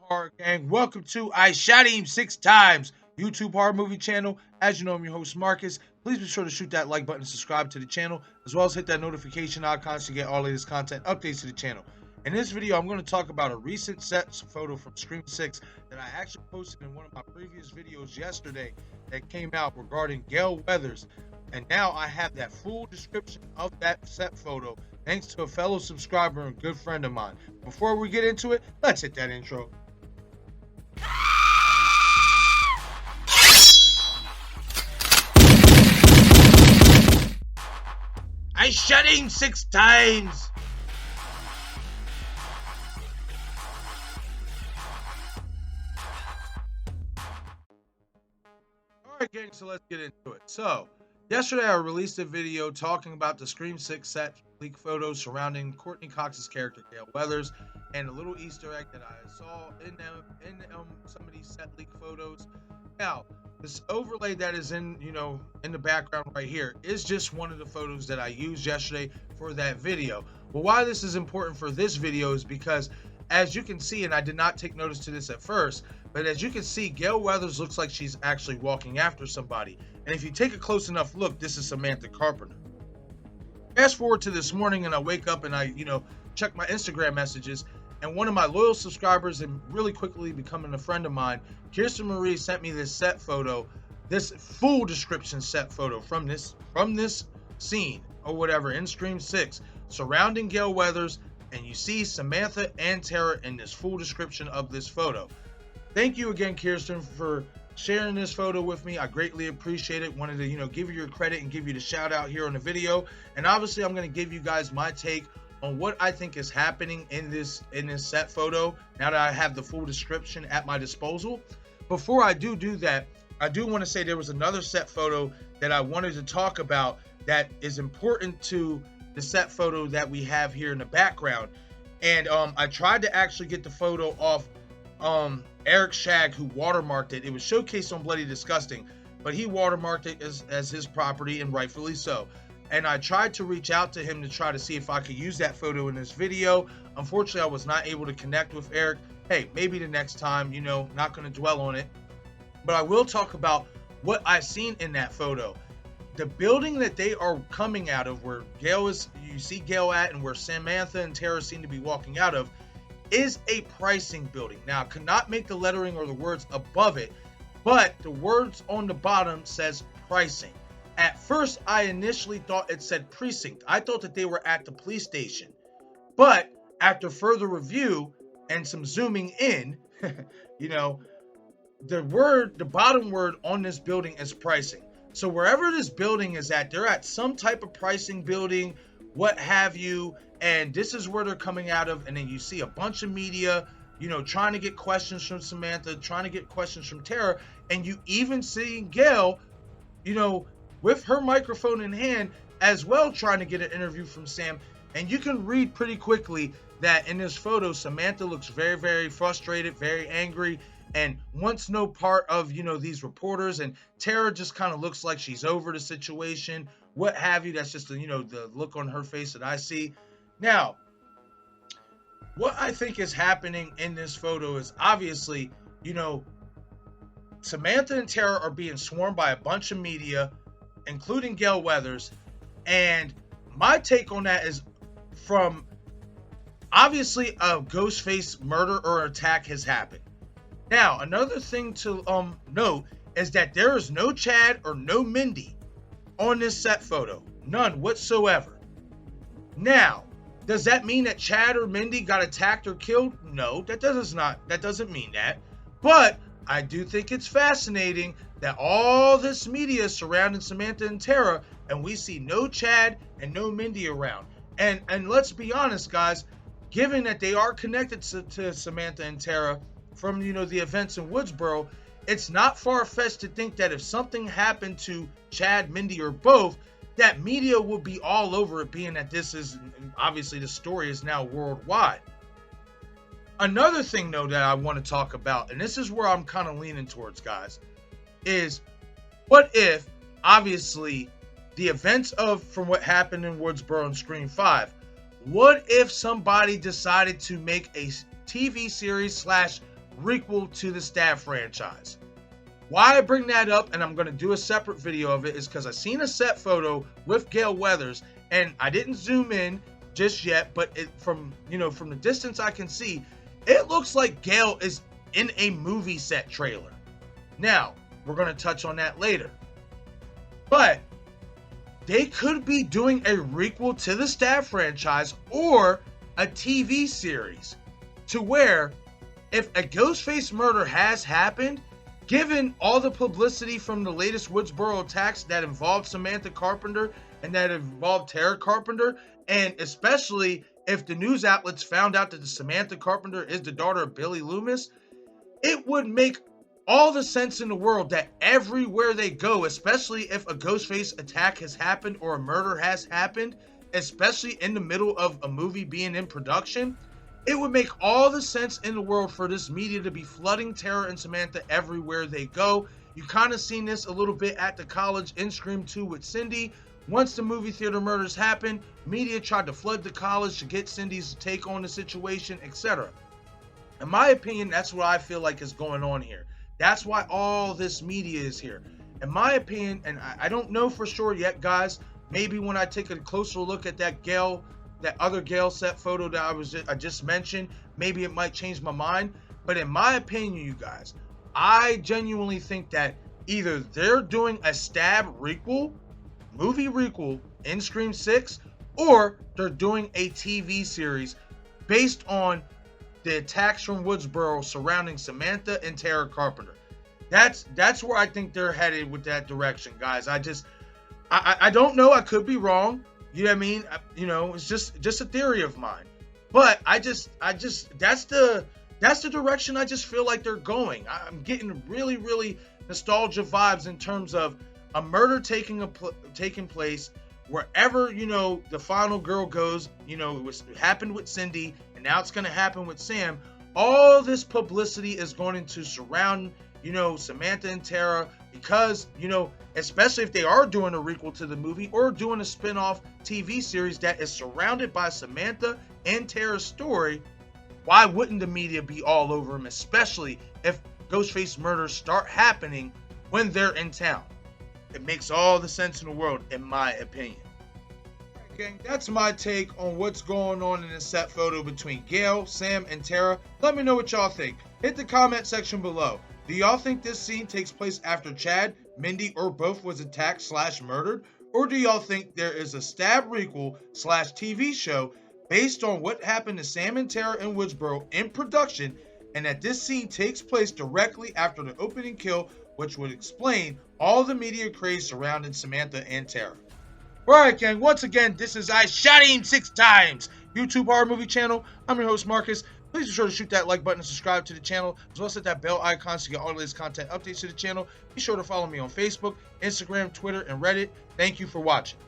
Horror Gang. Welcome to I Shot Him 6 Times YouTube horror movie channel. As you know, I'm your host Marcus. Please be sure to shoot that like button and subscribe to the channel, as well as hit that notification icon so you get all latest content updates to the channel. In this video, I'm going to talk about a recent set photo from Scream 6 that I actually posted in one of my previous videos yesterday that came out regarding Gale Weathers. And now I have that full description of that set photo thanks to a fellow subscriber and good friend of mine. Before we get into it, let's hit that intro. I shot him 6 times. Alright gang, so let's get into it. So, yesterday I released a video talking about the Scream 6 set leak photos surrounding Courtney Cox's character Gale Weathers and a little Easter egg that I saw in some of these set leak photos. Now, this overlay that is in the background right here is just one of the photos that I used yesterday for that video. But why this is important for this video is because, as you can see, and I did not take notice to this at first, but as you can see, Gale Weathers looks like she's actually walking after somebody. And if you take a close enough look, this is Samantha Carpenter. Fast forward to this morning and I wake up and I, check my Instagram messages, and one of my loyal subscribers and really quickly becoming a friend of mine, Kirsten Marie, sent me this set photo, this full description set photo from this scene or whatever in Scream 6 surrounding Gale Weathers, and you see Samantha and Tara in this full description of this photo. Thank you again, Kirsten, for sharing this photo with me. I greatly appreciate it. Wanted to, give you your credit and give you the shout out here on the video. And obviously, I'm going to give you guys my take on what I think is happening in this set photo now that I have the full description at my disposal. Before I do that, I do want to say there was another set photo that I wanted to talk about that is important to the set photo that we have here in the background. And I tried to actually get the photo off Eric Shag, who watermarked it. It was showcased on Bloody Disgusting, but he watermarked it as his property, and rightfully so. And I tried to reach out to him to try to see if I could use that photo in this video. Unfortunately, I was not able to connect with Eric. Hey, maybe the next time, not going to dwell on it. But I will talk about what I've seen in that photo. The building that they are coming out of, where Gale is, you see Gale at, and where Samantha and Tara seem to be walking out of, is a pricing building. Now, I could not make the lettering or the words above it, but the words on the bottom says pricing. At first, I initially thought it said precinct. I thought that they were at the police station. But after further review and some zooming in, the bottom word on this building is pricing. So wherever this building is at, they're at some type of pricing building, what have you, and this is where they're coming out of. And then you see a bunch of media, trying to get questions from Samantha, trying to get questions from Tara, and you even see Gale, with her microphone in hand as well, trying to get an interview from Sam. And you can read pretty quickly that in this photo, Samantha looks very, very frustrated, very angry, and wants no part of, these reporters. And Tara just kind of looks like she's over the situation, what have you. That's just, the look on her face that I see. Now, what I think is happening in this photo is obviously, Samantha and Tara are being swarmed by a bunch of media, including Gale Weathers. And my take on that is, from obviously a ghostface murder or attack has happened. Now, another thing to note is that there is no Chad or no Mindy on this set photo. None whatsoever. Now, does that mean that Chad or Mindy got attacked or killed? No, that doesn't mean that. But I do think it's fascinating that all this media surrounding Samantha and Tara, and we see no Chad and no Mindy around. And let's be honest, guys, given that they are connected to Samantha and Tara from, the events in Woodsboro, it's not far-fetched to think that if something happened to Chad, Mindy, or both, that media will be all over it, being that this is, obviously the story is now worldwide. Another thing, though, that I want to talk about, and this is where I'm kind of leaning towards, guys, is what if, obviously, the events from what happened in Woodsboro and Scream 5, what if somebody decided to make a TV series slash requel to the Stab franchise. Why I bring that up, and I'm going to do a separate video of it, is because I seen a set photo with Gale Weathers, and I didn't zoom in just yet, but from the distance I can see, it looks like Gale is in a movie set trailer. Now, we're going to touch on that later. But they could be doing a requel to the Stab franchise or a TV series to where if a Ghostface murder has happened, given all the publicity from the latest Woodsboro attacks that involved Samantha Carpenter and that involved Tara Carpenter, and especially if the news outlets found out that the Samantha Carpenter is the daughter of Billy Loomis, it would make all the sense in the world that everywhere they go, especially if a Ghostface attack has happened or a murder has happened, especially in the middle of a movie being in production, it would make all the sense in the world for this media to be flooding Tara and Samantha everywhere they go. You kind of seen this a little bit at the college in Scream 2 with Cindy. Once the movie theater murders happened, media tried to flood the college to get Cindy's take on the situation, etc. In my opinion, that's what I feel like is going on here. That's why all this media is here. In my opinion, and I don't know for sure yet, guys, maybe when I take a closer look at that other Gale set photo that I just mentioned, maybe it might change my mind. But in my opinion, you guys, I genuinely think that either they're doing a Stab movie requel in Scream 6, or they're doing a TV series based on the attacks from Woodsboro surrounding Samantha and Tara Carpenter. That's where I think they're headed with that direction, guys. I don't know. I could be wrong. You know what I mean? It's just a theory of mine. But I just that's the direction I just feel like they're going. I'm getting really, really nostalgia vibes in terms of a murder taking place wherever, the final girl goes. It happened with Cindy, and now it's going to happen with Sam. All this publicity is going to surround, Samantha and Tara, because, especially if they are doing a requel to the movie or doing a spin-off TV series that is surrounded by Samantha and Tara's story, why wouldn't the media be all over them, especially if Ghostface murders start happening when they're in town? It makes all the sense in the world, in my opinion. Alright, gang, that's my take on what's going on in the set photo between Gale, Sam, and Tara. Let me know what y'all think. Hit the comment section below. Do y'all think this scene takes place after Chad, Mindy, or both was attacked / murdered? Or do y'all think there is a Stab requel / TV show based on what happened to Sam and Tara in Woodsboro in production, and that this scene takes place directly after the opening kill, which would explain all the media craze surrounding Samantha and Tara? Alright, gang, once again, this is I Shot Him 6 Times YouTube horror movie channel. I'm your host, Marcus. Please be sure to shoot that like button and subscribe to the channel, as well as hit that bell icon to get all the latest content updates to the channel. Be sure to follow me on Facebook, Instagram, Twitter, and Reddit. Thank you for watching.